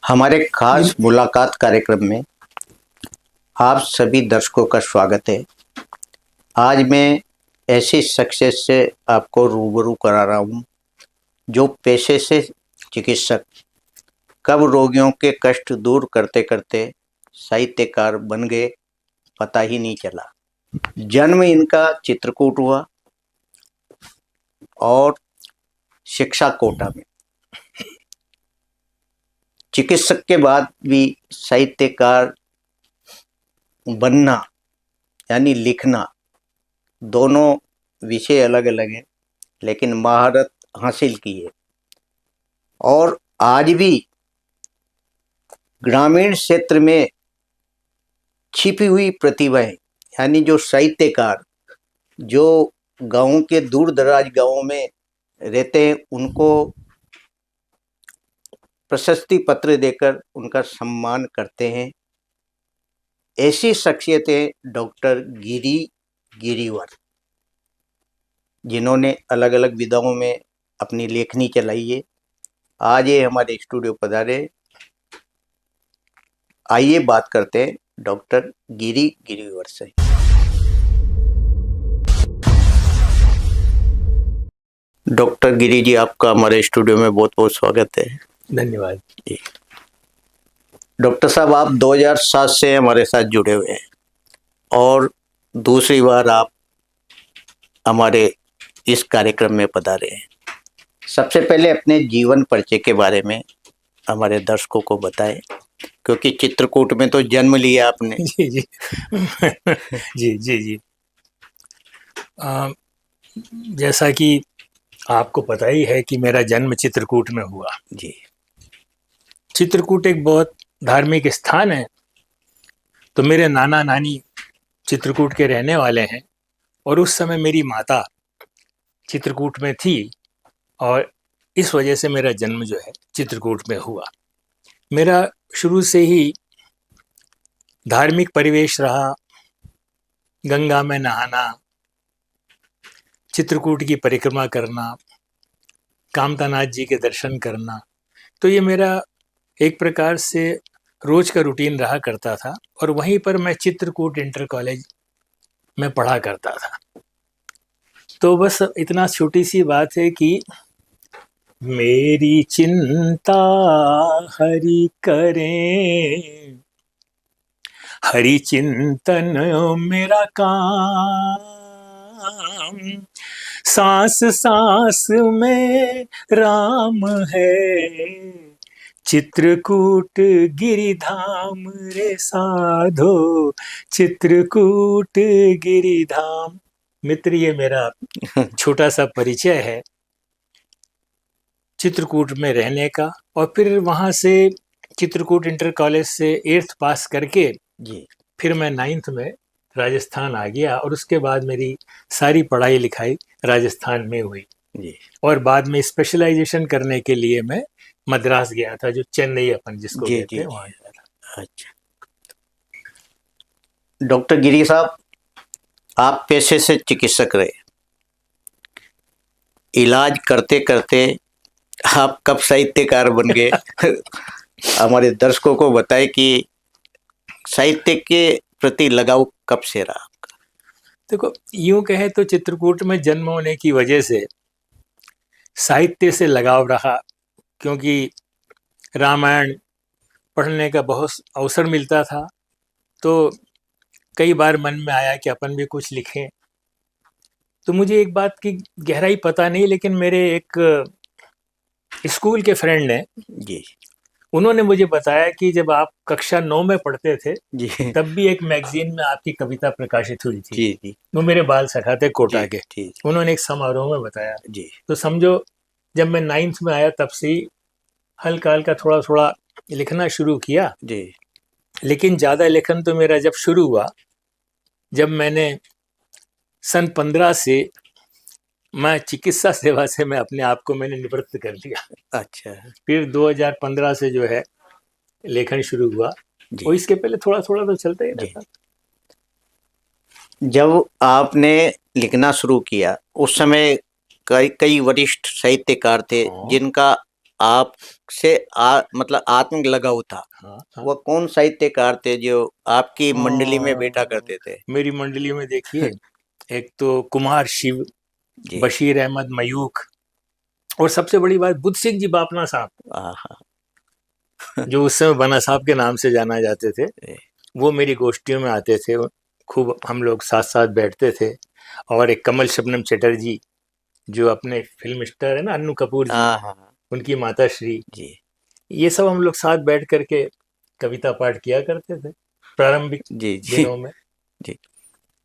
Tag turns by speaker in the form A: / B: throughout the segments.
A: हमारे खास मुलाकात कार्यक्रम में आप सभी दर्शकों का स्वागत है। आज मैं ऐसी शख्सियत से आपको रूबरू करा रहा हूँ जो पेशे से चिकित्सक कब रोगियों के कष्ट दूर करते करते साहित्यकार बन गए पता ही नहीं चला। जन्म इनका चित्रकूट हुआ और शिक्षा कोटा में। चिकित्सक के बाद भी साहित्यकार बनना यानी लिखना, दोनों विषय अलग अलग हैं लेकिन महारत हासिल की है। और आज भी ग्रामीण क्षेत्र में छिपी हुई प्रतिभाएं यानी जो साहित्यकार जो गाँव के दूर दराज गाँवों में रहते हैं उनको प्रशस्ति पत्र देकर उनका सम्मान करते हैं। ऐसी शख्सियतें डॉक्टर गिरीवर, जिन्होंने अलग अलग विधाओं में अपनी लेखनी चलाई है, आज ये हमारे स्टूडियो पधारे। आइए बात करते हैं डॉक्टर गिरीवर से। डॉक्टर गिरी जी, आपका हमारे स्टूडियो में बहुत बहुत स्वागत है।
B: धन्यवाद
A: जी। डॉक्टर साहब, आप 2007 से हमारे साथ जुड़े हुए हैं और दूसरी बार आप हमारे इस कार्यक्रम में पधारे हैं। सबसे पहले अपने जीवन परिचय के बारे में हमारे दर्शकों को बताएं, क्योंकि चित्रकूट में तो जन्म लिया आपने।
B: जी जी जी जी जी जैसा कि आपको पता ही है कि मेरा जन्म चित्रकूट में हुआ।
A: जी।
B: चित्रकूट एक बहुत धार्मिक स्थान है, तो मेरे नाना नानी चित्रकूट के रहने वाले हैं और उस समय मेरी माता चित्रकूट में थी और इस वजह से मेरा जन्म जो है चित्रकूट में हुआ। मेरा शुरू से ही धार्मिक परिवेश रहा, गंगा में नहाना, चित्रकूट की परिक्रमा करना, कामतानाथ जी के दर्शन करना, तो ये मेरा एक प्रकार से रोज का रूटीन रहा करता था। और वहीं पर मैं चित्रकूट इंटर कॉलेज में पढ़ा करता था। तो बस इतना छोटी सी बात है कि मेरी चिंता हरि करें, हरि चिंतन मेरा काम, सांस सांस में राम है, चित्रकूट गिरिधाम रे साधो, चित्रकूट गिरिधाम। मित्र, ये मेरा छोटा सा परिचय है चित्रकूट में रहने का। और फिर वहाँ से चित्रकूट इंटर कॉलेज से 8th पास करके
A: जी।
B: फिर मैं 9th में राजस्थान आ गया और उसके बाद मेरी सारी पढ़ाई लिखाई राजस्थान में हुई।
A: जी।
B: और बाद में स्पेशलाइजेशन करने के लिए मैं मद्रास गया था, जो चेन्नई अपन जिसको कहते हैं, वहाँ गया था।
A: अच्छा डॉक्टर गिरी साहब, आप पेशे से चिकित्सक रहे, इलाज करते करते आप कब साहित्यकार बन गए? हमारे दर्शकों को बताएं कि साहित्य के प्रति लगाव कब से रहा?
B: देखो, यूं कहे तो चित्रकूट में जन्म होने की वजह से साहित्य से लगाव रहा, क्योंकि रामायण पढ़ने का बहुत अवसर मिलता था। तो कई बार मन में आया कि अपन भी कुछ लिखें। तो मुझे एक बात की गहराई पता नहीं, लेकिन मेरे एक स्कूल के फ्रेंड ने,
A: जी,
B: उन्होंने मुझे बताया कि जब आप कक्षा 9 में पढ़ते थे
A: जी,
B: तब भी एक मैगजीन में आपकी कविता प्रकाशित हुई थी।
A: जी, जी,
B: वो मेरे बाल सखा थे कोटा
A: जी,
B: के।
A: जी,
B: उन्होंने एक समारोह में बताया।
A: जी,
B: तो समझो, जब मैं 9th में आया तब से ही हल्का हल्का थोड़ा थोड़ा लिखना शुरू किया।
A: जी।
B: लेकिन ज़्यादा लेखन तो मेरा जब शुरू हुआ, जब मैंने सन 15 से मैं चिकित्सा सेवा से मैं अपने आप को मैंने निवृत्त कर लिया।
A: अच्छा।
B: फिर 2015 से जो है लेखन शुरू हुआ।
A: जी,
B: और इसके पहले थोड़ा थोड़ा तो चलता ही
A: जी।
B: रहता।
A: जब आपने लिखना शुरू किया उस समय कई कई वरिष्ठ साहित्यकार थे जिनका आपसे मतलब आत्म लगाव था,
B: हाँ हाँ।
A: वो कौन साहित्यकार थे जो आपकी मंडली में बैठा करते थे?
B: मेरी मंडली में देखिए, एक तो कुमार शिव,
A: जी।
B: बशीर अहमद मयूख, और सबसे बड़ी बात बुद्ध सिंह जी बापना साहब,
A: आहा।
B: जो उस समय बना साहब के नाम से जाना जाते थे।
A: ए,
B: वो मेरी गोष्ठियों में आते थे, खूब हम लोग साथ साथ बैठते थे। और एक कमल शबनम चटर्जी, जो अपने फिल्म स्टार है ना, अन्नू कपूर जी,
A: हाँ हाँ
B: उनकी माता श्री,
A: जी
B: ये सब हम लोग साथ बैठ करके कविता पाठ किया करते थे प्रारंभिक
A: जी जी
B: दिनों में।
A: जी।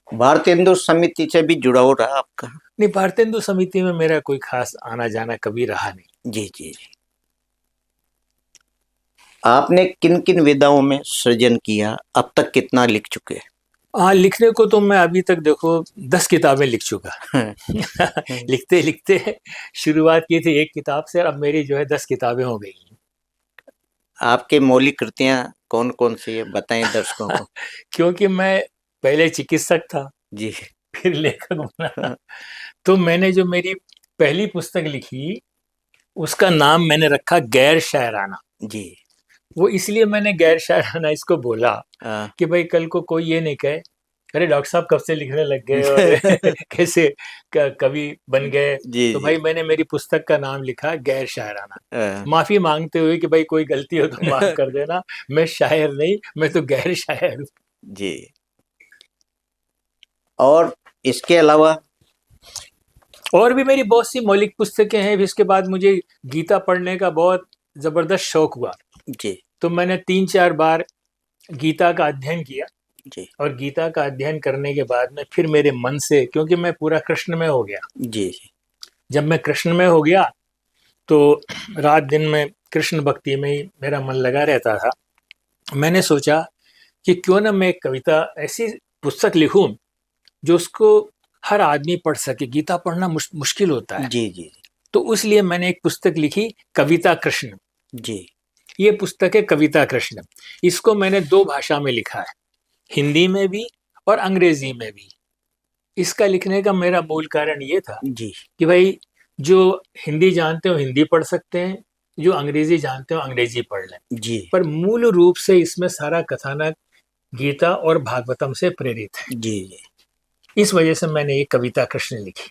A: भारतेंदु समिति से भी जुड़ाव रहा आपका?
B: नहीं, भारतेंदु समिति में मेरा कोई खास आना जाना कभी रहा नहीं।
A: जी जी जी। आपने किन किन विधाओं में सृजन किया, अब तक कितना लिख चुके?
B: हाँ, लिखने को तो मैं अभी तक देखो 10 किताबें लिख चुका। लिखते लिखते शुरुआत की थी एक किताब से, और अब मेरी जो है 10 किताबें हो गई।
A: आपके मौलिक कृतियां कौन कौन सी है, बताएं दर्शकों को।
B: क्योंकि मैं पहले चिकित्सक था,
A: जी।
B: फिर लेखक बना, तो मैंने जो मेरी पहली पुस्तक लिखी, उसका नाम मैंने रखा गैर शायराना।
A: जी।
B: वो इसलिए मैंने गैर शायराना इसको बोला
A: हाँ।
B: कि भाई कल को कोई ये नहीं कहे, अरे डॉक्टर साहब कब से लिखने लग गए और कैसे कवि बन गए।
A: जी
B: तो
A: जी।
B: भाई मैंने मेरी पुस्तक का नाम लिखा गैर शायराना,
A: हाँ,
B: माफी मांगते हुए कि भाई कोई गलती हो तो माफ कर देना, मैं शायर नहीं, मैं तो गैर शायर हूँ।
A: जी। और इसके अलावा?
B: और भी मेरी बहुत सी मौलिक पुस्तकें हैं। इसके बाद मुझे गीता पढ़ने का बहुत जबरदस्त शौक हुआ,
A: जी
B: तो मैंने 3-4 बार गीता का अध्ययन किया।
A: जी
B: और गीता का अध्ययन करने के बाद में फिर मेरे मन से, क्योंकि मैं पूरा कृष्ण में हो गया,
A: जी जी।
B: जब मैं कृष्ण में हो गया तो रात दिन में कृष्ण भक्ति में ही मेरा मन लगा रहता था। मैंने सोचा कि क्यों ना मैं एक कविता, ऐसी पुस्तक लिखूं जो उसको हर आदमी पढ़ सके। गीता पढ़ना मुश्किल होता है,
A: जी जी
B: तो उसलिए मैंने एक पुस्तक लिखी, कविता कृष्ण।
A: जी।
B: ये पुस्तक है कविता कृष्ण। इसको मैंने 2 भाषा में लिखा है, हिंदी में भी और अंग्रेजी में भी। इसका लिखने का मेरा मूल कारण ये था
A: जी
B: कि भाई जो हिंदी जानते हो हिंदी पढ़ सकते हैं, जो अंग्रेजी जानते हो अंग्रेजी पढ़ लें।
A: जी
B: पर मूल रूप से इसमें सारा कथानक गीता और भागवतम से प्रेरित है।
A: जी जी।
B: इस वजह से मैंने ये कविता कृष्ण लिखी।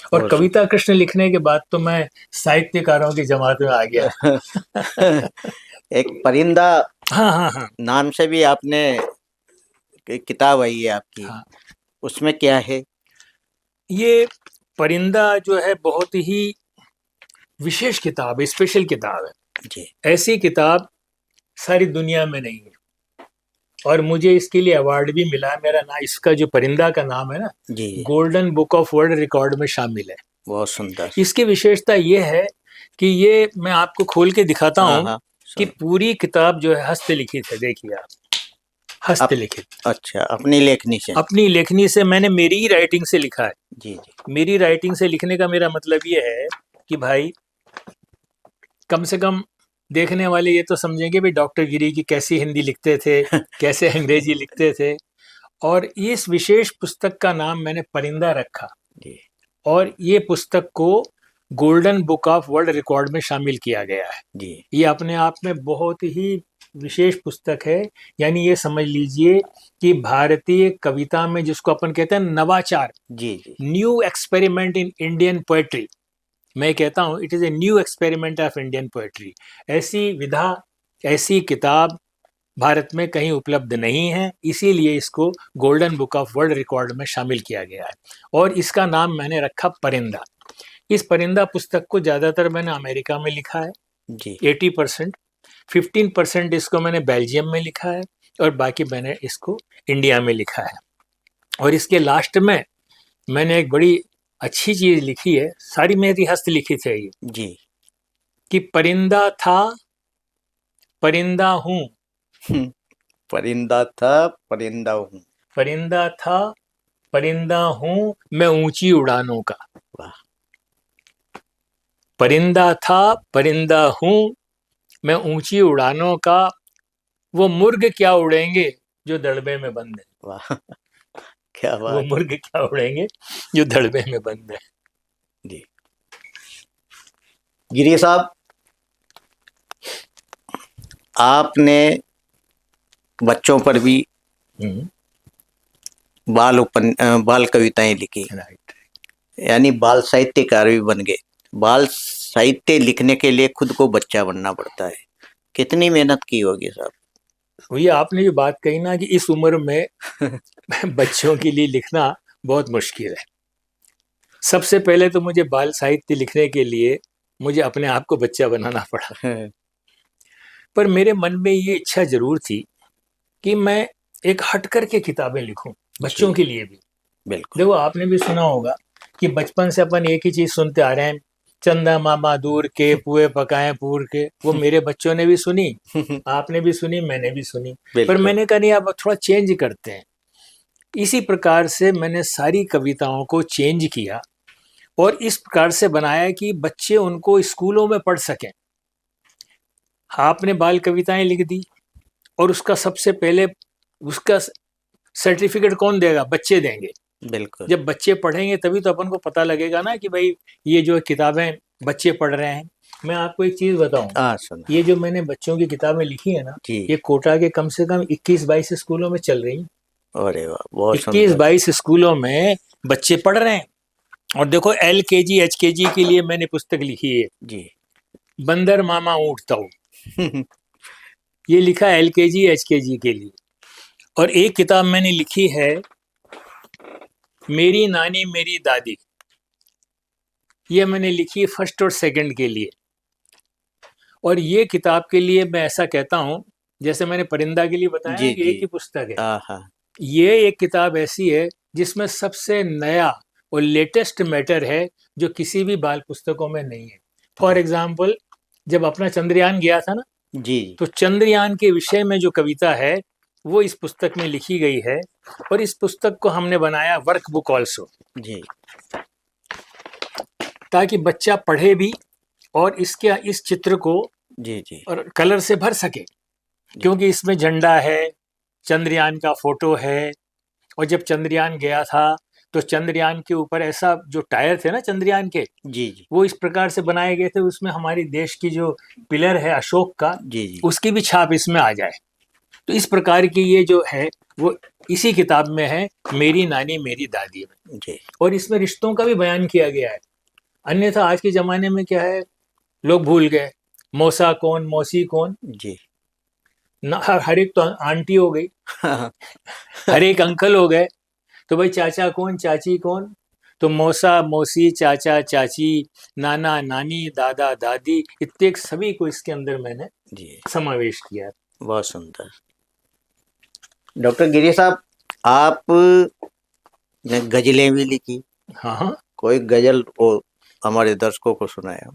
B: और
A: बहुत
B: कविता कृष्ण लिखने के बाद तो मैं साहित्यकारों की जमात में आ गया।
A: एक परिंदा
B: हाँ हाँ हाँ
A: नाम से भी आपने किताब आई है आपकी,
B: हाँ।
A: उसमें क्या है?
B: ये परिंदा जो है बहुत ही विशेष किताब है, स्पेशल किताब है।
A: जी
B: ऐसी किताब सारी दुनिया में नहीं है, और मुझे इसके लिए अवार्ड भी मिला है। मेरा नाम, इसका जो परिंदा का नाम है ना,
A: जी जी।
B: Golden book of world record में शामिल है।
A: बहुत सुंदर।
B: इसकी विशेषता ये है कि ये मैं आपको खोल के दिखाता
A: हाँ
B: हूँ
A: हाँ।
B: कि पूरी किताब जो है हस्तलिखित है। देखिए आप, हस्तलिखित,
A: अच्छा, अपनी लेखनी से?
B: अपनी लेखनी से, मैंने मेरी ही राइटिंग से लिखा है।
A: जी जी
B: मेरी राइटिंग से लिखने का मेरा मतलब ये है कि भाई कम से कम देखने वाले ये तो समझेंगे भी डॉक्टर गिरी की कैसी हिंदी लिखते थे, कैसे अंग्रेजी लिखते थे। और इस विशेष पुस्तक का नाम मैंने परिंदा रखा,
A: जी
B: और ये पुस्तक को golden book of world record में शामिल किया गया है।
A: जी
B: ये अपने आप में बहुत ही विशेष पुस्तक है। यानी ये समझ लीजिए कि भारतीय कविता में जिसको अपन कहते हैं नवाचार,
A: जी जी
B: new experiment in Indian poetry, मैं कहता हूँ it is a new experiment of Indian poetry. ऐसी विधा, ऐसी किताब भारत में कहीं उपलब्ध नहीं है, इसीलिए इसको golden book of world record में शामिल किया गया है। और इसका नाम मैंने रखा परिंदा। इस परिंदा पुस्तक को ज़्यादातर मैंने अमेरिका में लिखा है,
A: जी
B: 80%। 15% इसको मैंने बेल्जियम में लिखा है, और बाकी मैंने इसको इंडिया में लिखा है। और इसके लास्ट में मैंने एक बड़ी अच्छी चीज़ लिखी है, सारी मेरी हस्तलिखित है ये,
A: जी।
B: कि परिंदा था, परिंदा हूँ,
A: परिंदा था, परिंदा हूँ।
B: परिंदा था, परिंदा हूँ मैं ऊंची उड़ानों का।
A: वाह।
B: परिंदा था, परिंदा हूँ मैं ऊंची उड़ानों का, वो मुर्ग क्या उड़ेंगे जो दड़बे में बंद है।
A: वाह। क्या
B: वो
A: बात।
B: मुर्ग क्या उड़ेंगे जो दड़बे में बंद है।
A: जी। गिरी साहब, आपने बच्चों पर भी बाल कविताएं लिखी,
B: राइट।
A: यानी बाल साहित्यकार भी बन गए। बाल साहित्य लिखने के लिए खुद को बच्चा बनना पड़ता है, कितनी मेहनत की होगी साहब?
B: भैया आपने जो बात कही ना कि इस उम्र में बच्चों के लिए लिखना बहुत मुश्किल है। सबसे पहले तो मुझे बाल साहित्य लिखने के लिए मुझे अपने आप को बच्चा बनाना पड़ा। पर मेरे मन में ये इच्छा जरूर थी कि मैं एक हट करके किताबें लिखूं बच्चों के लिए भी।
A: बिल्कुल।
B: देखो आपने भी सुना होगा कि बचपन से अपन एक ही चीज सुनते आ रहे हैं, चंदा मामा दूर के पुए पकाए पूर के। वो मेरे बच्चों ने भी सुनी, आपने भी सुनी, मैंने भी सुनी। पर मैंने कहा नहीं, अब थोड़ा चेंज करते हैं। इसी प्रकार से मैंने सारी कविताओं को चेंज किया और इस प्रकार से बनाया कि बच्चे उनको स्कूलों में पढ़ सकें। आपने बाल कविताएं लिख दी और उसका सबसे पहले उसका सर्टिफिकेट कौन देगा? बच्चे देंगे।
A: बिल्कुल।
B: जब बच्चे पढ़ेंगे तभी तो अपन को पता लगेगा ना कि भाई ये जो किताबें बच्चे पढ़ रहे हैं। मैं आपको एक चीज बताऊं, ये जो मैंने बच्चों की किताबें लिखी है ना, ये कोटा के कम से कम 21-22 स्कूलों में चल रही है।
A: अरे वाह, बहुत
B: 21-22 स्कूलों में बच्चे पढ़ रहे हैं। और देखो LKG HKG के लिए मैंने पुस्तक लिखी है
A: जी,
B: बंदर मामा ऊँटता हूँ। ये लिखा LKG HKG के लिए। और एक किताब मैंने लिखी है मेरी नानी मेरी दादी, ये मैंने लिखी फर्स्ट और सेकंड के लिए। और ये किताब के लिए मैं ऐसा कहता हूँ, जैसे मैंने परिंदा के लिए बताया
A: जी,
B: कि एक ही पुस्तक है, ये एक किताब ऐसी है जिसमें सबसे नया और लेटेस्ट मैटर है जो किसी भी बाल पुस्तकों में नहीं है। फॉर एग्जाम्पल, जब अपना चंद्रयान गया था ना जी, तो चंद्रयान के विषय में जो कविता है वो इस पुस्तक में लिखी गई है। और इस पुस्तक को हमने बनाया वर्क बुक ऑल्सो जी, ताकि बच्चा पढ़े भी और इस चित्र को जी जी और कलर से भर सके, क्योंकि इसमें झंडा है, चंद्रयान का फोटो है। और जब चंद्रयान गया था तो चंद्रयान के ऊपर ऐसा जो टायर थे ना चंद्रयान के जी जी, वो इस प्रकार से बनाए गए थे, उसमें हमारी देश की जो पिलर है अशोक का जी जी, उसकी भी छाप इसमें आ जाए। तो इस प्रकार की ये जो है वो इसी किताब में है, मेरी नानी मेरी दादी में जी। और इसमें रिश्तों का भी बयान किया गया है। अन्यथा आज के जमाने में क्या है, लोग भूल गए मौसा कौन मौसी कौन जी, ना हर एक तो आंटी हो गई हर एक अंकल हो गए, तो भाई चाचा कौन चाची कौन? तो मौसा मौसी चाचा चाची नाना नानी दादा दादी इतने सभी को इसके अंदर मैंने जी समावेश किया।
A: बहुत सुंदर। डॉक्टर गिरी साहब, आप ने गजलें भी लिखी।
B: हाँ,
A: कोई गजल और हमारे दर्शकों को सुनाया?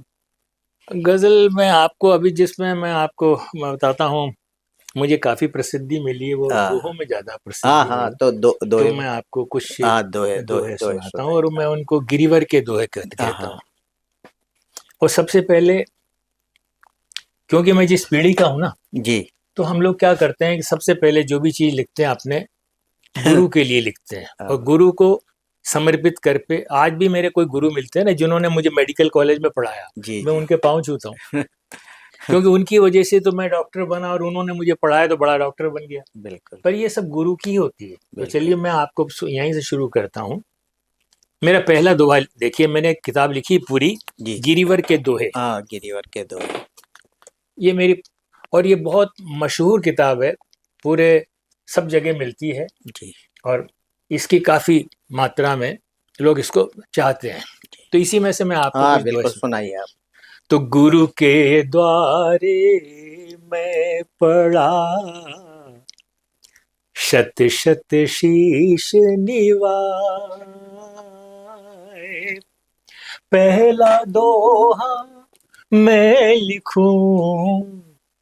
B: गजल में आपको अभी जिसमें मैं आपको बताता हूँ, मुझे काफी प्रसिद्धि मिली है, वो दोहों में ज्यादा प्रसिद्धि मिली।
A: तो
B: तो मैं आपको कुछ दोहे सुनाता हूँ और मैं उनको गिरिवर के दोहे कहता हूँ। और सबसे पहले, क्योंकि मैं जिस पीढ़ी का हूँ ना जी, तो हम लोग क्या करते हैं कि सबसे पहले जो भी चीज लिखते हैं अपने गुरु के लिए लिखते हैं और गुरु को समर्पित कर पे। आज भी मेरे कोई गुरु मिलते हैं ना जिन्होंने मुझे मेडिकल कॉलेज में पढ़ाया, मैं उनके पाँव छूता हूँ क्योंकि उनकी वजह से तो मैं डॉक्टर बना और उन्होंने मुझे पढ़ाया तो बड़ा डॉक्टर बन गया। बिल्कुल, पर ये सब गुरु की होती है। तो चलिए मैं आपको यहीं से शुरू करता हूँ। मेरा पहला दोहा देखिए, मैंने किताब लिखी पूरी गिरिवर के दोहे।
A: गिरिवर के दोहे,
B: ये मेरी, और ये बहुत मशहूर किताब है, पूरे सब जगह मिलती है जी, और इसकी काफी मात्रा में लोग इसको चाहते हैं। तो इसी में से मैं आपको
A: बिल्कुल सुनाइए आप।
B: तो गुरु के द्वारे मैं पड़ा शत शत शीश निवाए, पहला दोहा मैं लिखूं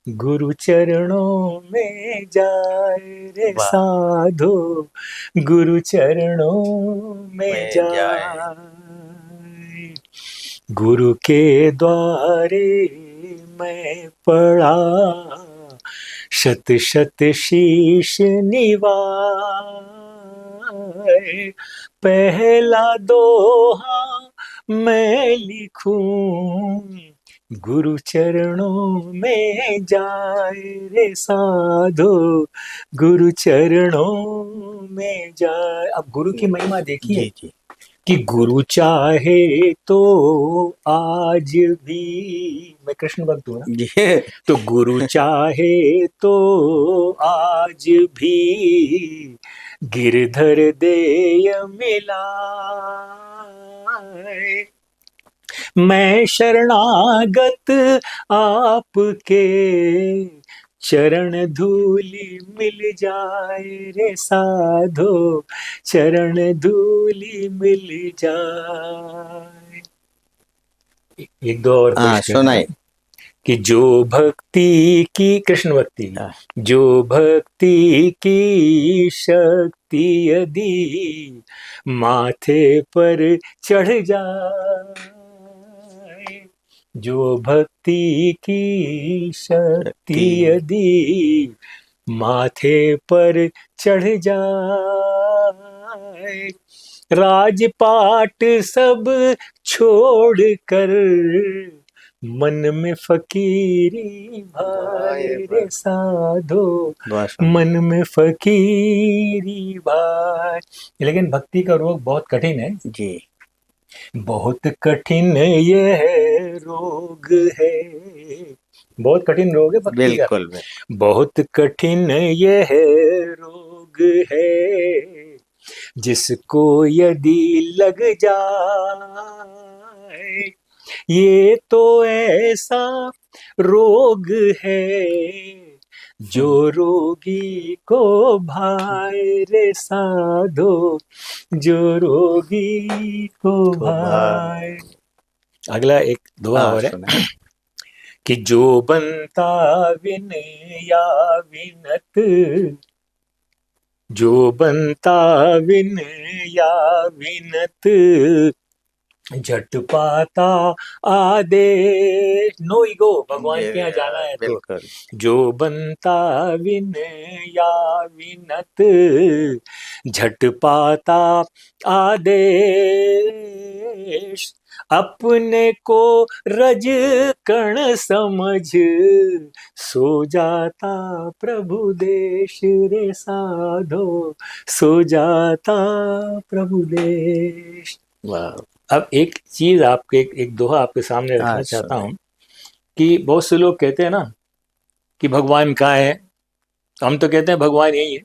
B: गुरु चरणों में जाए रे साधो, गुरु चरणों में जाए। गुरु के द्वारे मैं पड़ा शत शत शीश निवाए, पहला दोहा मैं लिखूं, गुरु चरणों में जाए रे साधो, गुरु चरणों में जाए। अब गुरु की महिमा देखिए
A: जी जी
B: कि गुरु चाहे तो आज भी, मैं कृष्ण भक्त हूं ना,
A: जी
B: तो गुरु चाहे तो आज भी गिरधर देय मिलाए। मैं शरणागत आपके चरण धूलि मिल जाए रे साधो, चरण धूलि मिल जाए। एक दो और
A: हाँ
B: पेश करता
A: सुनाई।
B: हूँ कि जो भक्ति की, कृष्ण भक्ति की,
A: हाँ,
B: जो भक्ति की शक्ति यदि माथे पर चढ़ जाए, जो भक्ति की शक्ति
A: शक्ति
B: यदि माथे पर चढ़ जाए, राजपाट सब छोड़ कर मन में फकीरी भाई रे साधो, मन में फकीरी भाई। लेकिन भक्ति का रोग बहुत कठिन है,
A: जी
B: बहुत कठिन यह रोग है, बहुत कठिन रोग है भक्ति का,
A: बिल्कुल बिल्कुल।
B: बहुत कठिन यह रोग है, जिसको यदि लग जाए, ये तो ऐसा रोग है जो रोगी को भाए रे साधो, जो रोगी को
A: तो
B: भाए। अगला एक दुआ
A: हाँ
B: और है
A: सुनाई।
B: कि जो बनता विनय या विनत, जो बनता विनय या विनत, झट पाता आदेश। नो ईगो, भगवान के यहाँ जाना है तो
A: बिल्कुल
B: जो बनता विनय या विनत, झट पाता आदेश, अपने को रज कण समझ सो जाता प्रभु देश रे साधो, सो जाता प्रभु देश।
A: वाह।
B: अब एक चीज आपके, एक दोहा आपके सामने
A: हाँ
B: रखना चाहता
A: सुनाई।
B: हूं कि बहुत से लोग कहते हैं ना कि भगवान कहाँ है, हम तो कहते हैं भगवान यही है।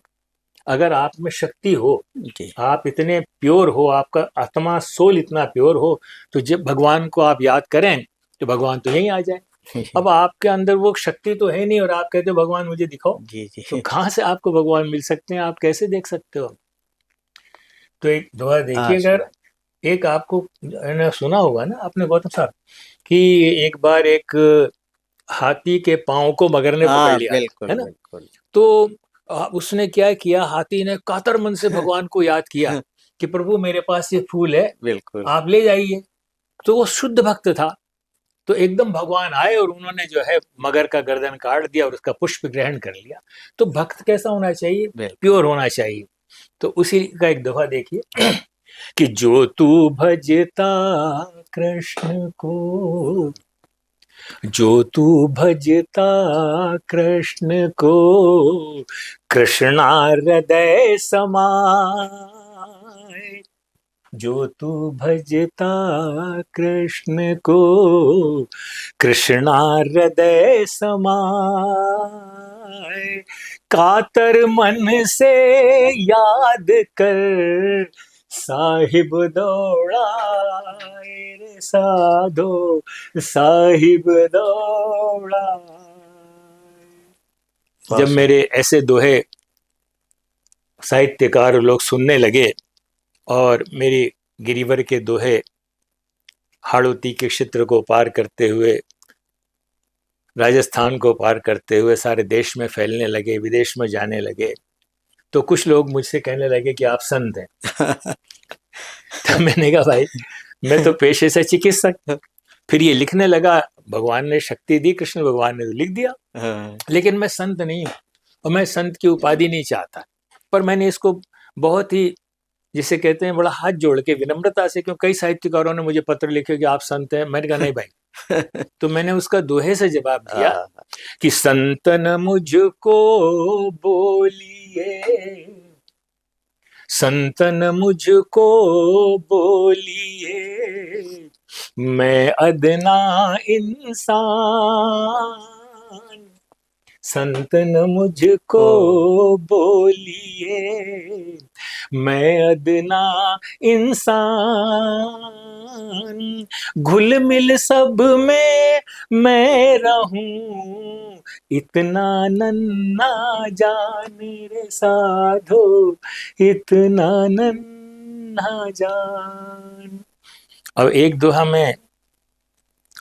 B: अगर आप में शक्ति हो,
A: जी
B: आप इतने प्योर हो, आपका आत्मा सोल इतना प्योर हो, तो जब भगवान को आप याद करें तो भगवान तो यहीं आ जाए। अब आपके अंदर वो शक्ति तो है नहीं और आप कहते हो भगवान मुझे दिखाओ,
A: जी
B: तो
A: जी
B: कहाँ से आपको भगवान मिल सकते हैं, आप कैसे देख सकते हो। तो एक दोहा
A: हाँ
B: देखिए, अगर
A: सुनाई।
B: एक आपको मैंने सुना होगा ना आपने गौतम साहब कि एक बार एक हाथी के पांव को मगर ने पकड़
A: हाँ
B: लिया था,
A: बिल्कुल
B: है ना।
A: बिल्कुल।
B: तो उसने क्या किया, हाथी ने कातर मन से भगवान को याद किया कि प्रभु मेरे पास ये फूल है,
A: बिल्कुल
B: आप ले जाइए। तो वो शुद्ध भक्त था, तो एकदम भगवान आए और उन्होंने जो है मगर का गर्दन काट दिया और उसका पुष्प ग्रहण कर लिया। तो भक्त कैसा होना चाहिए,
A: बिल्कुल।
B: प्योर होना चाहिए। तो उसी का एक दोहा देखिए कि जो तू भजता कृष्ण को, जो तू भजता कृष्ण को, कृष्णा हृदय समाए, जो तू भजता कृष्ण को, कृष्णा हृदय समाए, कातर मन से याद कर साहिब दौड़ाए रे साधो, साहिब दौड़ाए। जब
A: बहुत
B: मेरे ऐसे दोहे साहित्यकार लोग सुनने लगे और मेरी गिरिवर के दोहे हाड़ौती के क्षेत्र को पार करते हुए, राजस्थान को पार करते हुए सारे देश में फैलने लगे, विदेश में जाने लगे, तो कुछ लोग मुझसे कहने लगे कि आप संत हैं। तो मैंने कहा भाई मैं तो पेशे से चिकित्सक। फिर ये लिखने लगा, भगवान ने शक्ति दी, कृष्ण भगवान ने तो लिख दिया,
A: हाँ,
B: लेकिन मैं संत नहीं हूँ और मैं संत की उपाधि नहीं चाहता। पर मैंने इसको बहुत ही जिसे कहते हैं बड़ा हाथ जोड़ के विनम्रता से, क्यों कई साहित्यकारों ने मुझे पत्र लिखे कि आप संत हैं, मैंने कहा नहीं भाई। तो मैंने उसका दोहे से जवाब दिया कि संतन मुझको बोलिए, संतन मुझको बोलिए, मैं अदना इंसान, संतन मुझको बोलिए, मैं अदना इंसान, घुल मिल सब में मैं रहूं, इतना नन्ना जान रे साधो, इतना नन्हा जान। अब एक दोहा मैं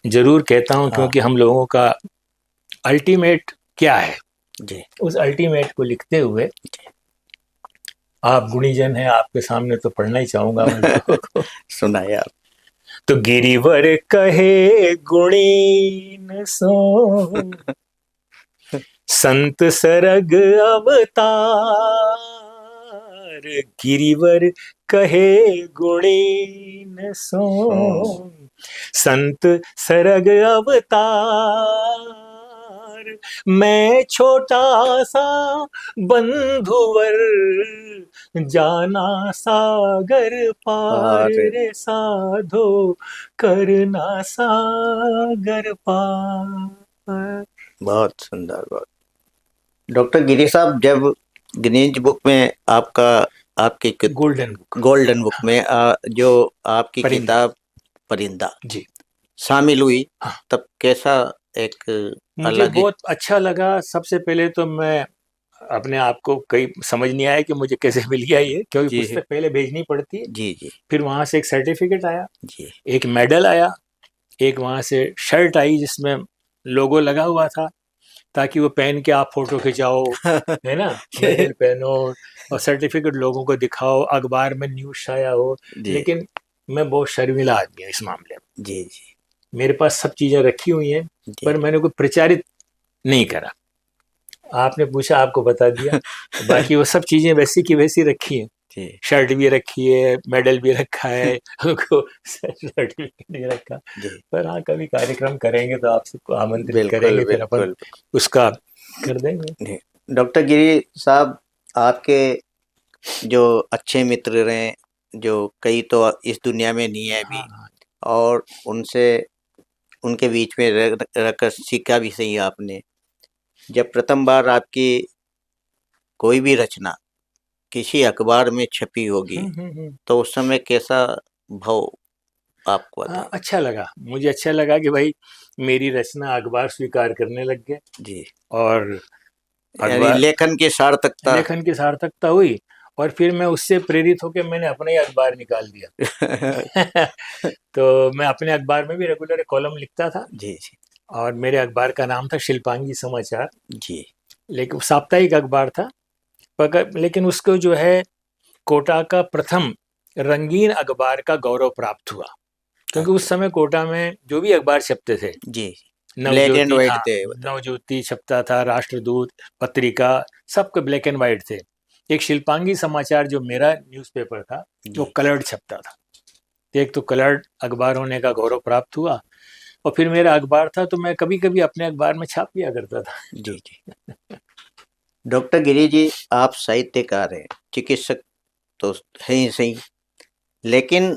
B: जरूर कहता हूं, क्योंकि हम लोगों का अल्टीमेट क्या है
A: जी।
B: उस अल्टीमेट को लिखते हुए, आप गुणीजन हैं, आपके सामने तो पढ़ना ही चाहूंगा मैं लोगों को।
A: सुनाइए आप।
B: तो गिरिवर कहे गुणीन सो, संत सरग अवतार, गिरिवर कहे गुणीन सो, संत सरग अवतार, मैं छोटा सा बंधुवर, जाना सागर पार रे साधो, करना सागर पार।
A: बहुत सुंदर, बहुत। डॉक्टर गिरी साहब, जब गिनीज बुक में आपकी गोल्डन बुक में जो आपकी किताब परिंदा
B: जी
A: शामिल हुई,
B: हाँ।
A: तब कैसा एक
B: मुझे बहुत अच्छा लगा। सबसे पहले तो मैं अपने आप को कई समझ नहीं आया कि मुझे कैसे मिल गया ये, क्योंकि पुस्तक पहले भेजनी पड़ती है।
A: जी जी।
B: फिर वहां से एक सर्टिफिकेट आया
A: जी।
B: एक मेडल आया, एक वहां से शर्ट आई जिसमें लोगो लगा हुआ था, ताकि वो पहन के आप फोटो खिंचाओ, है ना, मेडल पहनो और सर्टिफिकेट लोगों को दिखाओ, अखबार में न्यूज छाया हो। लेकिन मैं बहुत शर्मिला आदमी हूँ इस मामले में।
A: जी जी।
B: मेरे पास सब चीजें रखी हुई हैं, पर मैंने कोई प्रचारित नहीं करा। आपने पूछा, आपको बता दिया। बाकी वो सब चीजें वैसी की वैसी रखी हैं। शर्ट भी रखी है, मेडल भी रखा है, सर्टिफिकेट भी रखा। पर हाँ, कभी कार्यक्रम करेंगे तो आप सबको आमंत्रित करेंगे, फिर अपन उसका कर देंगे।
A: डॉक्टर गिरी साहब, आपके जो अच्छे मित्र रहे, जो कई तो इस दुनिया में नहीं है अभी, और उनके बीच में रहकर सीखा भी सही आपने। जब प्रथम बार आपकी कोई भी रचना किसी अखबार में छपी होगी, तो उस समय कैसा भाव आपको आता?
B: अच्छा लगा, मुझे अच्छा लगा कि भाई मेरी रचना अखबार स्वीकार करने लग गए
A: जी,
B: और
A: लेखन की
B: सार्थकता हुई। और फिर मैं उससे प्रेरित होकर मैंने अपना ही अखबार निकाल दिया। तो मैं अपने अखबार में भी रेगुलर कॉलम लिखता था।
A: जी जी।
B: और मेरे अखबार का नाम था शिल्पांगी समाचार
A: जी।
B: लेकिन साप्ताहिक अखबार था, लेकिन उसको जो है कोटा का प्रथम रंगीन अखबार का गौरव प्राप्त हुआ। क्योंकि उस समय कोटा में जो भी अखबार छपते थे
A: जी,
B: नवज्योति छपता था, राष्ट्रदूत पत्रिका, सबके ब्लैक एंड व्हाइट थे। एक शिल्पांगी समाचार जो मेरा न्यूज़पेपर था वो कलर्ड छपता था। एक तो कलर्ड अखबार होने का गौरव प्राप्त हुआ, और फिर मेरा अखबार था तो मैं कभी कभी अपने अखबार में छाप लिया करता था।
A: जी जी। डॉक्टर गिरी जी, आप साहित्यकार हैं, चिकित्सक तो है ही सही, लेकिन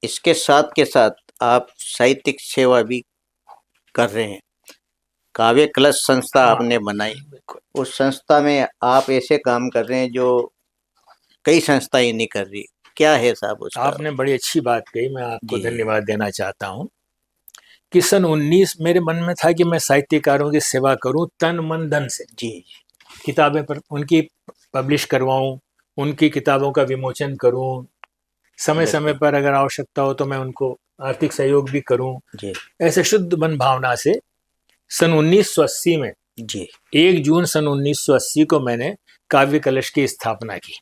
A: इसके साथ के साथ आप साहित्यिक सेवा भी कर रहे हैं। काव्य कलश संस्था आपने बनाई, उस संस्था में आप ऐसे काम कर रहे हैं जो कई संस्थाएं नहीं कर रही। क्या है साहब उसका?
B: आपने बड़ी अच्छी बात कही, मैं आपको धन्यवाद देना चाहता हूँ कि सन 19 मेरे मन में था कि मैं साहित्यकारों की सेवा करूं तन मन धन से।
A: जी।
B: किताबें पर उनकी पब्लिश करवाऊं, उनकी किताबों का विमोचन करूं, समय समय पर अगर आवश्यकता हो तो मैं उनको आर्थिक सहयोग भी करूं। ऐसे शुद्ध मन भावना से सन 1980 में 1 जून सन 1980 को मैंने काव्य कलश की स्थापना की।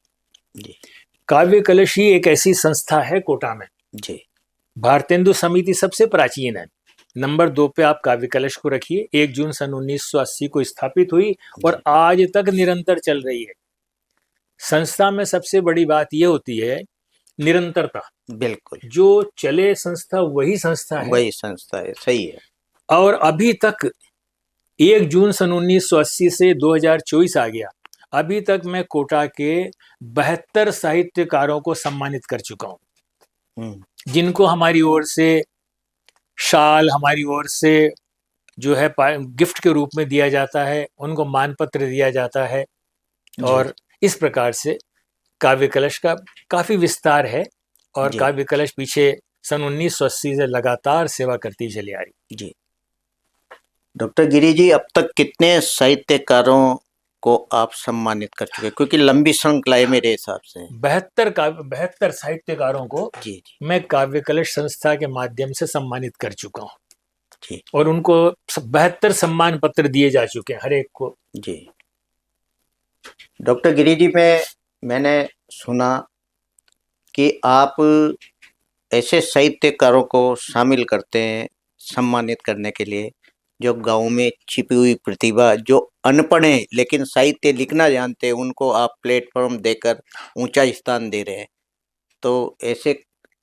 B: काव्य कलश ही एक ऐसी संस्था है कोटा में, भारतेंदु समिति सबसे प्राचीन है, नंबर 2 पे आप काव्य कलश को रखिए। 1 जून सन 1980 को स्थापित हुई और आज तक निरंतर चल रही है। संस्था में सबसे बड़ी बात यह होती है निरंतरता,
A: बिल्कुल
B: जो चले संस्था वही संस्था है।
A: वही संस्था है, सही है।
B: और अभी तक 1 जून सन 1980 से 2024 आ गया, अभी तक मैं कोटा के 72 साहित्यकारों को सम्मानित कर चुका हूँ,
A: हम्म,
B: जिनको हमारी ओर से शाल, हमारी ओर से जो है गिफ्ट के रूप में दिया जाता है, उनको मानपत्र दिया जाता है।
A: जी
B: और इस प्रकार से काव्य कलश का काफी विस्तार है, और
A: जी
B: काव्य कलश पीछे सन 1980 से लगातार सेवा करती चली आ रही।
A: जी। डॉक्टर गिरी जी, अब तक कितने साहित्यकारों को आप सम्मानित कर चुके हैं? क्योंकि लंबी श्रृंखला है मेरे हिसाब से।
B: 72 साहित्यकारों को
A: जी जी
B: मैं काव्य कलश संस्था के माध्यम से सम्मानित कर चुका हूँ,
A: जी
B: और उनको 72 सम्मान पत्र दिए जा चुके हैं हर एक को।
A: जी। डॉक्टर गिरी जी, मैंने सुना कि आप ऐसे साहित्यकारों को शामिल करते हैं सम्मानित करने के लिए, जो गांव में छिपी हुई प्रतिभा, जो अनपढ़ हैं लेकिन साहित्य लिखना जानते हैं, उनको आप प्लेटफॉर्म देकर ऊंचा स्थान दे रहे हैं। तो ऐसे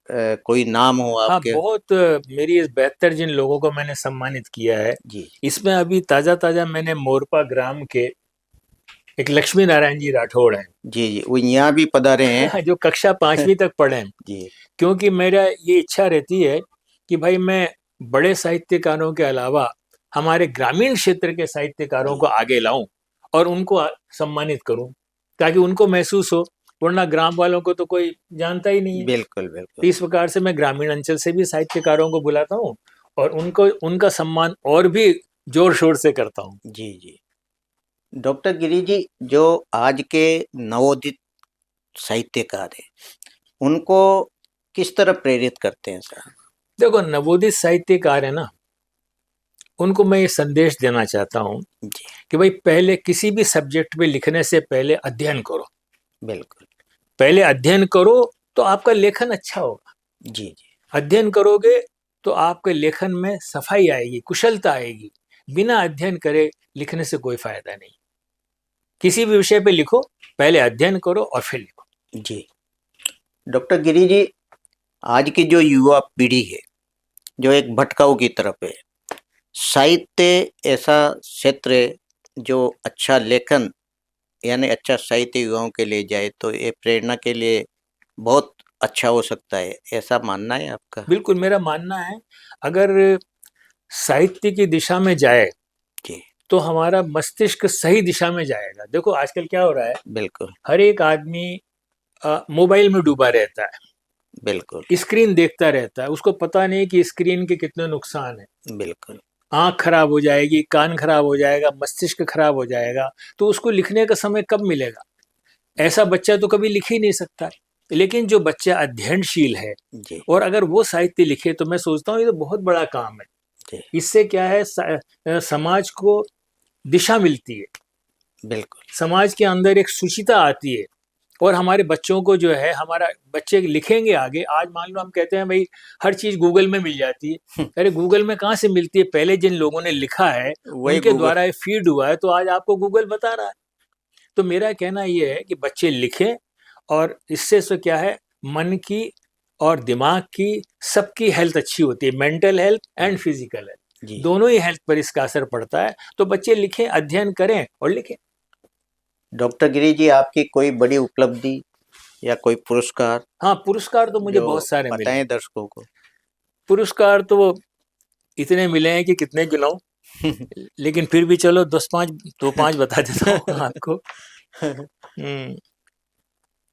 A: कोई नाम हो
B: हाँ,
A: आपके?
B: बहुत मेरी इस 72 जिन लोगों को मैंने सम्मानित किया है,
A: जी
B: इसमें अभी ताजा ताजा मैंने मोरपा ग्राम के एक लक्ष्मी नारायण जी राठौड़ हैं,
A: जी जी, वो यहाँ भी पधारे हैं।
B: जो कक्षा 5वीं तक पढ़े हैं।
A: जी
B: क्योंकि मेरा ये इच्छा रहती है कि भाई मैं बड़े साहित्यकारों के अलावा हमारे ग्रामीण क्षेत्र के साहित्यकारों को
A: जी,
B: आगे लाऊं और उनको सम्मानित करूं, ताकि उनको महसूस हो, वरना ग्राम वालों को तो कोई जानता ही नहीं है।
A: बिल्कुल
B: तो
A: बिल्कुल।
B: इस प्रकार से मैं ग्रामीण अंचल से भी साहित्यकारों को बुलाता हूँ, और उनको उनका सम्मान और भी जोर शोर से करता हूँ।
A: जी जी। डॉक्टर गिरी जी, जो आज के नवोदित साहित्यकार हैं, उनको किस तरह प्रेरित करते हैं सर?
B: देखो, नवोदित साहित्यकार है ना, उनको मैं ये संदेश देना चाहता हूँ
A: जी
B: कि भाई पहले किसी भी सब्जेक्ट पे लिखने से पहले अध्ययन करो।
A: बिल्कुल।
B: पहले अध्ययन करो तो आपका लेखन अच्छा होगा।
A: जी जी
B: अध्ययन करोगे तो आपके लेखन में सफाई आएगी, कुशलता आएगी। बिना अध्ययन करे लिखने से कोई फायदा नहीं। किसी भी विषय पे लिखो, पहले अध्ययन करो और फिर लिखो।
A: जी। डॉक्टर गिरी जी, आज की जो युवा पीढ़ी है, जो एक भटकाऊ की तरफ है, साहित्य ऐसा क्षेत्र है जो अच्छा लेखन यानी अच्छा साहित्य युवाओं के लिए जाए तो ये प्रेरणा के लिए बहुत अच्छा हो सकता है, ऐसा मानना है आपका?
B: बिल्कुल, मेरा मानना है, अगर साहित्य की दिशा में जाए
A: जी
B: तो हमारा मस्तिष्क सही दिशा में जाएगा। देखो आजकल क्या हो रहा है,
A: बिल्कुल
B: हर एक आदमी मोबाइल में डूबा रहता है,
A: बिल्कुल
B: स्क्रीन देखता रहता है, उसको पता नहीं कि स्क्रीन के कितने नुकसान है।
A: बिल्कुल।
B: आंख खराब हो जाएगी, कान खराब हो जाएगा, मस्तिष्क खराब हो जाएगा, तो उसको लिखने का समय कब मिलेगा? ऐसा बच्चा तो कभी लिख ही नहीं सकता। लेकिन जो बच्चा अध्ययनशील है
A: जी
B: और अगर वो साहित्य लिखे, तो मैं सोचता हूँ ये तो बहुत बड़ा काम है।
A: जी
B: इससे क्या है, समाज को दिशा मिलती है,
A: बिल्कुल
B: समाज के अंदर एक शुचिता आती है, और हमारे बच्चों को जो है, हमारा बच्चे लिखेंगे आगे। आज मान लो हम कहते हैं भाई हर चीज गूगल में मिल जाती है, अरे गूगल में कहाँ से मिलती है? पहले जिन लोगों ने लिखा है
A: वही
B: उनके
A: गूगल।
B: द्वारा ये फीड हुआ है, तो आज आपको गूगल बता रहा है। तो मेरा कहना ये है कि बच्चे लिखें, और इससे से क्या है, मन की और दिमाग की, सबकी हेल्थ अच्छी होती है, mental health and physical health,
A: जी,
B: दोनों ही हेल्थ पर इसका असर पड़ता है। तो बच्चे लिखें, अध्ययन करें और लिखें।
A: डॉक्टर गिरी जी, आपकी कोई बड़ी उपलब्धि या कोई पुरस्कार
B: हाँ, पुरस्कार तो मुझे
A: जो
B: बहुत सारे मिले हैं।
A: बताएं दर्शकों को?
B: पुरस्कार तो इतने मिले हैं कि कितने गिनाऊं, लेकिन फिर भी चलो 10-5 दो 5 बता देता हूँ आपको।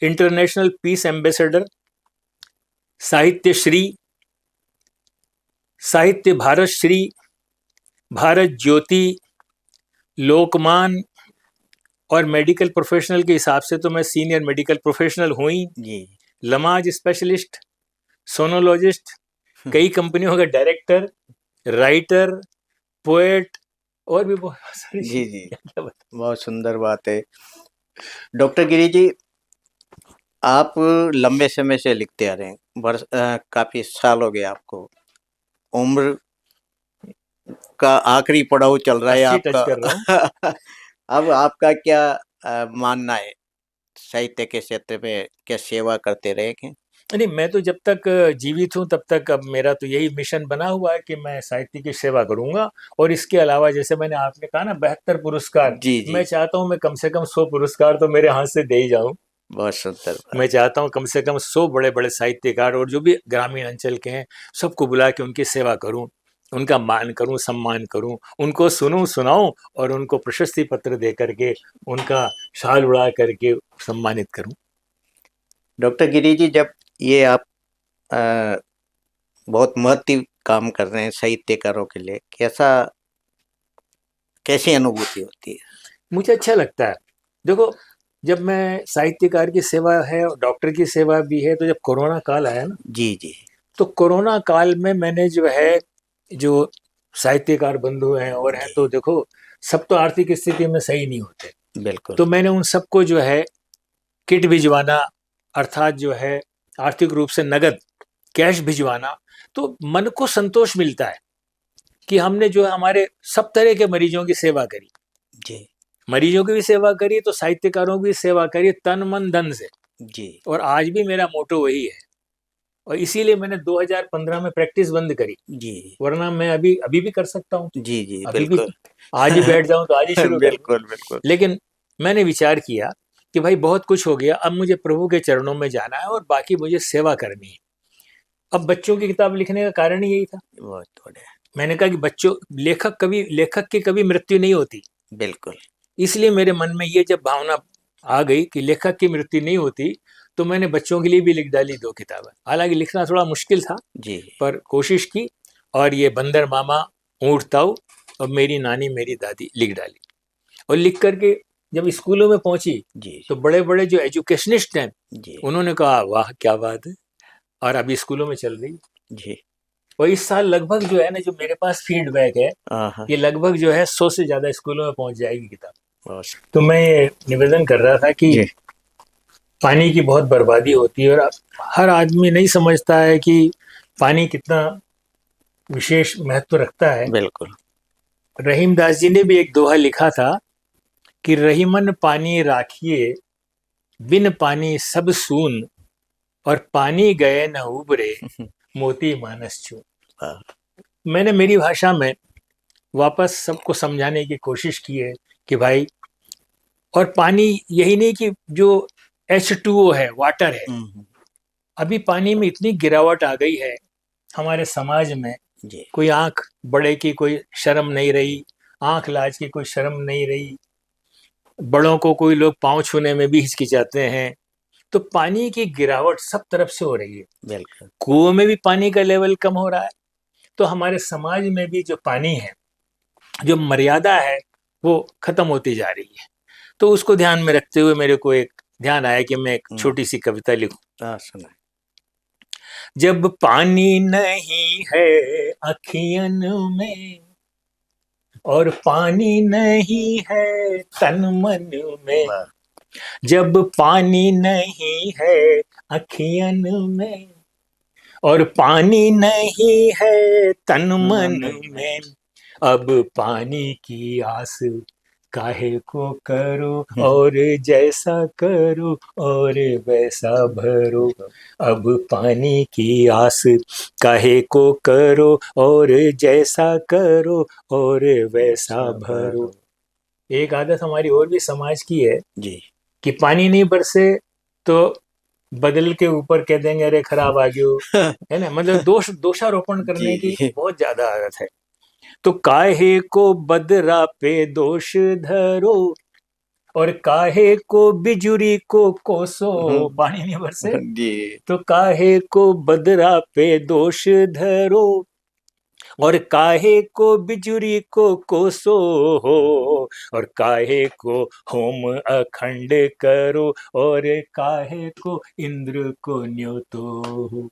B: इंटरनेशनल पीस एम्बेसडर, साहित्य श्री, साहित्य भारत श्री, भारत ज्योति, लोकमान, और मेडिकल प्रोफेशनल के हिसाब से तो मैं सीनियर मेडिकल प्रोफेशनल हूँ ही।
A: जी
B: लमाज स्पेशलिस्ट, सोनोलॉजिस्ट, कई कंपनियों का डायरेक्टर, राइटर, पोएट, और भी बहुत सारी
A: जी जी,
B: चीजें। क्या बताऊं?
A: बहुत सुंदर बात है। डॉक्टर गिरी जी, आप लंबे समय से लिखते आ रहे हैं, काफी साल हो गए आपको। उम्र का आखिरी पड़ाव चल रहा है
B: 80 टच
A: आपका।
B: कर रहा हूँ।
A: अब आपका क्या मानना है? साहित्य के क्षेत्र में क्या सेवा करते रहे हैं?
B: नहीं, मैं तो जब तक जीवित हूँ तब तक अब मेरा तो यही मिशन बना हुआ है कि मैं साहित्य की सेवा करूंगा। और इसके अलावा जैसे मैंने आपने कहा ना 72 पुरस्कार,
A: जी जी।
B: मैं चाहता हूँ मैं कम से कम 100 पुरस्कार तो मेरे हाथ से दे ही जाऊं।
A: बहुत सुंदर बात।
B: मैं चाहता हूँ कम से कम 100 बड़े बड़े साहित्यकार और जो भी ग्रामीण अंचल के हैं सबको बुला के उनकी सेवा करूं, उनका मान करूं, सम्मान करूं, उनको सुनूं सुनाऊं और उनको प्रशस्ति पत्र दे करके उनका शाल उड़ा करके सम्मानित करूं।
A: डॉक्टर गिरी जी, जब ये आप बहुत महत्व काम कर रहे हैं साहित्यकारों के लिए, कैसी अनुभूति होती है?
B: मुझे अच्छा लगता है। देखो, जब मैं साहित्यकार की सेवा है और डॉक्टर की सेवा भी है, तो जब कोरोना काल आया ना,
A: जी जी।
B: तो कोरोना काल में मैंने जो है, जो साहित्यकार बंधु हैं और हैं,
A: जी
B: तो देखो सब तो आर्थिक स्थिति में सही नहीं होते,
A: बिल्कुल।
B: तो मैंने उन सबको जो है किट भिजवाना, अर्थात जो है आर्थिक रूप से नगद कैश भिजवाना, तो मन को संतोष मिलता है कि हमने जो है हमारे सब तरह के मरीजों की सेवा करी।
A: जी
B: मरीजों की भी सेवा करी तो साहित्यकारों की भी सेवा करी तन मन धन से।
A: जी।
B: और आज भी मेरा मोटो वही है, और इसीलिए मैंने 2015 में प्रैक्टिस बंद करी,
A: जी
B: वरना मैं अभी अभी भी कर सकता हूँ,
A: जी। जी
B: अभी भी
A: बिल्कुल।
B: आज ही बैठ जाऊं तो आज ही शुरू कर दूं।
A: बिल्कुल बिल्कुल।
B: लेकिन मैंने विचार किया कि भाई बहुत कुछ हो गया, अब मुझे प्रभु के चरणों में जाना है और बाकी मुझे सेवा करनी है। अब बच्चों की किताब लिखने का कारण ही यही था।
A: बहुत बढ़िया।
B: मैंने कहा कि बच्चों, लेखक की कभी मृत्यु नहीं होती,
A: बिल्कुल।
B: इसलिए मेरे मन में ये जब भावना आ गई कि लेखक की मृत्यु नहीं होती, तो मैंने बच्चों के लिए भी लिख डाली 2 किताबें। हालांकि लिखना थोड़ा मुश्किल था,
A: जी
B: पर कोशिश की, और ये बंदर मामा, ऊंट ताऊ और मेरी नानी मेरी दादी लिख डाली। और लिख करके जब स्कूलों में पहुंची,
A: जी
B: तो बड़े बड़े जो एजुकेशनिस्ट हैं
A: जी
B: उन्होंने कहा वाह क्या बात है, और अभी स्कूलों में चल रही।
A: जी।
B: और इस साल लगभग जो है ना, जो मेरे पास फीडबैक है,
A: हाँ।
B: ये लगभग जो है 100 से ज्यादा स्कूलों में पहुंच जाएगी किताब।
A: बहुत।
B: तो मैं ये निवेदन कर रहा था कि
A: जी
B: पानी की बहुत बर्बादी होती है, और हर आदमी नहीं समझता है कि पानी कितना विशेष महत्व रखता है।
A: बिल्कुल।
B: रहीम दास जी ने भी एक दोहा लिखा था कि रहीमन पानी राखिए, बिन पानी सब सून, और पानी गए न उबरे, मोती मानस छून।
A: हाँ,
B: मैंने मेरी भाषा में वापस सबको समझाने की कोशिश की है कि भाई, और पानी यही नहीं कि जो H2O है, वाटर है, अभी पानी में इतनी गिरावट आ गई है हमारे समाज में।
A: जी
B: कोई आंख बड़े की कोई शर्म नहीं रही, आंख लाज की कोई शर्म नहीं रही, बड़ों को कोई लोग पांव छूने में भी हिचकिचाते हैं। तो पानी की गिरावट सब तरफ से हो रही है।
A: बिल्कुल।
B: कुओं में भी पानी का लेवल कम हो रहा है, तो हमारे समाज में भी जो पानी है, जो मर्यादा है, वो खत्म होती जा रही है। तो उसको ध्यान में रखते हुए मेरे को एक ध्यान आया कि मैं एक छोटी सी कविता लिखूं।
A: हाँ सुना।
B: जब पानी नहीं है अखियन में, और पानी नहीं है तन मन में,
A: वाह।
B: जब पानी नहीं है अखियन में, और पानी नहीं है तन मन में, अब पानी की आस काहे को करो, और जैसा करो और वैसा भरो। अब पानी की आस काहे को करो, और जैसा करो और वैसा भरो। एक आदत हमारी और भी समाज की है
A: जी
B: कि पानी नहीं बरसे तो बदल के ऊपर कह देंगे अरे खराब आ गयो, है ना, मतलब दोषारोपण करने की
A: जी
B: बहुत ज्यादा आदत है। तो काहे को बदरा पे दोष धरो, और काहे को बिजुरी को कोसो, पानी नहीं बरसे
A: जी
B: तो काहे को बदरा पे दोष धरो, और काहे को बिजुरी को कोसो हो, और काहे को होम अखंड करो, और काहे को इंद्र को न्योतो हो।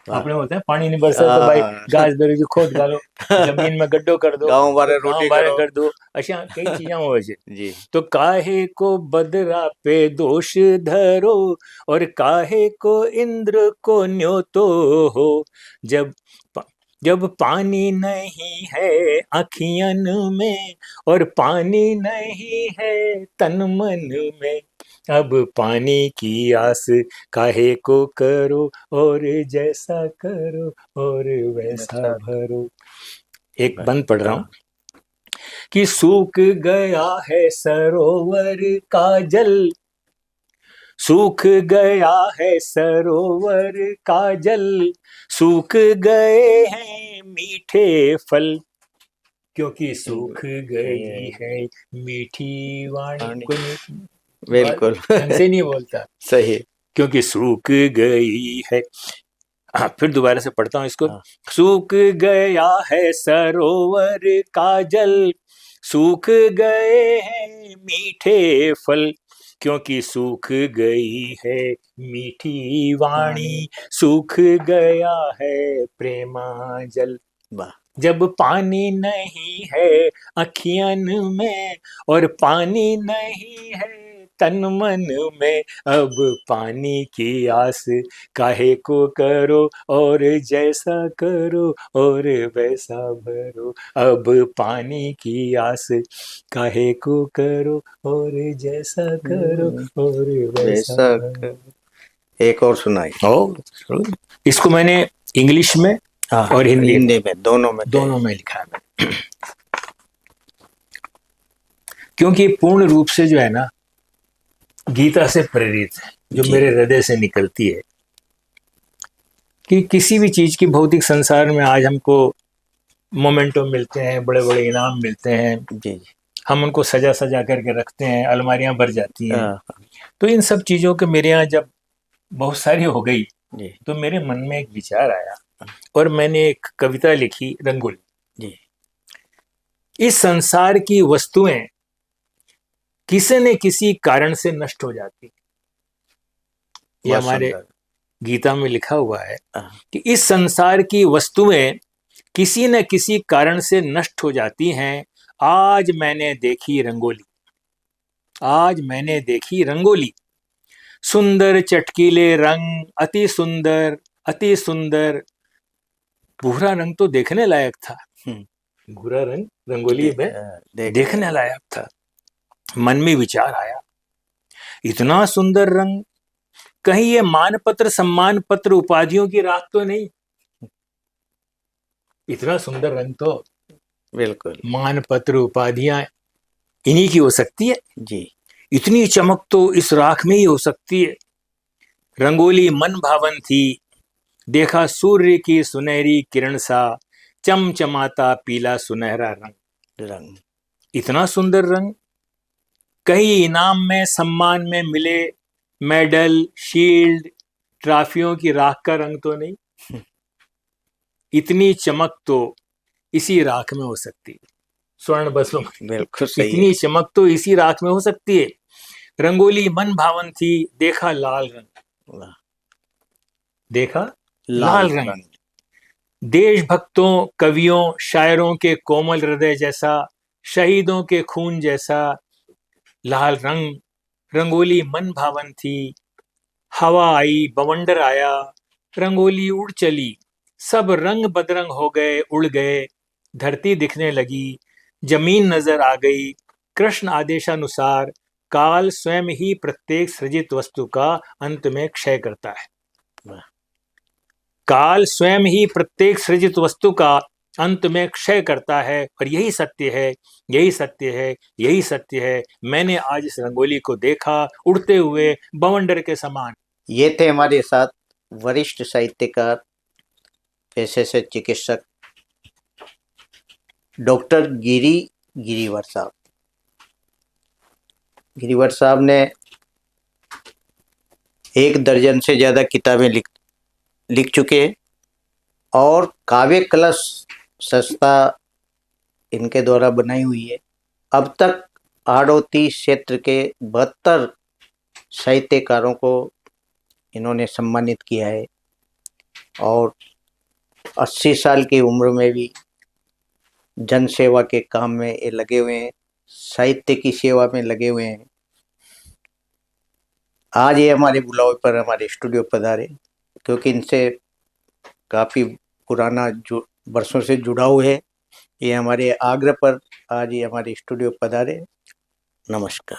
B: આપણે होता है पानी नहीं बरसे तो भाई घास बेरी खोद डालो, जमीन में गड्ढो कर दो,
A: गाँव वाले
B: गांव
A: रोटी
B: बारे
A: करो।
B: कर दो, अशा कई चीजें हो छे।
A: जी
B: तो काहे को बदरा पे दोष धरो, और काहे को इंद्र को न्योतो हो। जब जब पानी नहीं है अखियन में और पानी नहीं है तन मन में, अब पानी की आस काहे को करो और जैसा करो और वैसा भरो। एक बंद पढ़ रहा हूं कि सूख गया है सरोवर का जल, सूख गया है सरोवर का जल, सूख गए हैं मीठे फल, क्योंकि सूख गई है मीठी वाणी। कोई
A: बिल्कुल
B: ढंग से नहीं बोलता,
A: सही।
B: क्योंकि सूख गई है। फिर दोबारा से पढ़ता हूँ इसको। सूख गया है सरोवर का जल, सूख गए हैं मीठे फल, क्योंकि सूख गई है मीठी वाणी, सूख गया है प्रेमाजल। जब पानी नहीं है अखियन में और पानी नहीं है तन मन में, अब पानी की आस काहे को करो और जैसा करो और वैसा भरो, अब पानी की आस काहे को करो और जैसा करो और वैसा भरो।
A: एक और सुनाई।
B: इसको मैंने इंग्लिश में और हिंदी
A: में दोनों में
B: लिखा है, क्योंकि पूर्ण रूप से जो है ना गीता से प्रेरित है, जो मेरे हृदय से निकलती है। कि किसी भी चीज की भौतिक संसार में आज हमको मोमेंटो मिलते हैं, बड़े बड़े इनाम मिलते हैं जी, हम उनको सजा सजा करके रखते हैं, अलमारियां भर जाती हैं। तो इन सब चीजों के मेरे यहाँ जब बहुत सारी हो गई तो मेरे मन में एक विचार आया और मैंने एक कविता लिखी, रंगोली जी। इस संसार की वस्तुएं किसी न किसी कारण से नष्ट हो जाती, ये हमारे गीता में लिखा हुआ है कि इस संसार की वस्तुएं किसी न किसी कारण से नष्ट हो जाती हैं। आज मैंने देखी रंगोली, आज मैंने देखी रंगोली, सुंदर चटकीले रंग, अति सुंदर अति सुंदर। भूरा रंग तो देखने लायक था, भूरा रंग रंगोली में देखने लायक था। मन में विचार आया, इतना सुंदर रंग, कहीं ये मान पत्र सम्मान पत्र उपाधियों की रात तो नहीं? इतना सुंदर रंग तो बिल्कुल मान पत्र उपाधियां इन्हीं की हो सकती है जी। इतनी चमक तो इस राख में ही हो सकती है। रंगोली मन भावन थी, देखा सूर्य की सुनहरी किरण सा, चमचमाता पीला सुनहरा रंग। इतना सुंदर रंग कहीं इनाम में सम्मान में मिले, मेडल शील्ड ट्रॉफियों की राख का रंग तो नहीं? इतनी चमक तो इसी राख में हो सकती है। स्वर्ण बसों बिल्कुल सही, इतनी चमक तो इसी राख में हो सकती है। रंगोली मन भावन थी, देखा लाल रंग, देखा लाल रंग। देशभक्तों कवियों शायरों के कोमल हृदय जैसा, शहीदों के खून जैसा लाल रंग। रंगोली मन भावन थी, हवा आई बवंडर आया, रंगोली उड़ चली, सब रंग बदरंग हो गए उड़ गए। धरती दिखने लगी, जमीन नजर आ गई। कृष्ण आदेशानुसार काल स्वयं ही प्रत्येक सृजित वस्तु का अंत में क्षय करता है। काल स्वयं ही प्रत्येक सृजित वस्तु का अंत में क्षय करता है, और यही सत्य है, यही सत्य है, यही सत्य है। मैंने आज इस रंगोली को देखा उड़ते हुए बवंडर के समान।
A: ये थे हमारे साथ वरिष्ठ साहित्यकार, पेशे से चिकित्सक डॉक्टर गिरिवर साहब। गिरिवर साहब ने 1 दर्जन से ज़्यादा किताबें लिख चुके हैं, और काव्य कलश संस्था इनके द्वारा बनाई हुई है। अब तक हाड़ौती क्षेत्र के 72 साहित्यकारों को इन्होंने सम्मानित किया है, और 80 साल की उम्र में भी जन सेवा के काम में ये लगे हुए हैं, साहित्य की सेवा में लगे हुए हैं। आज ये हमारे बुलावे पर हमारे स्टूडियो पधारे, क्योंकि इनसे काफ़ी पुराना वर्षों से जुड़ाव है। ये हमारे आग्रह पर आज ये हमारे स्टूडियो पधारे। नमस्कार।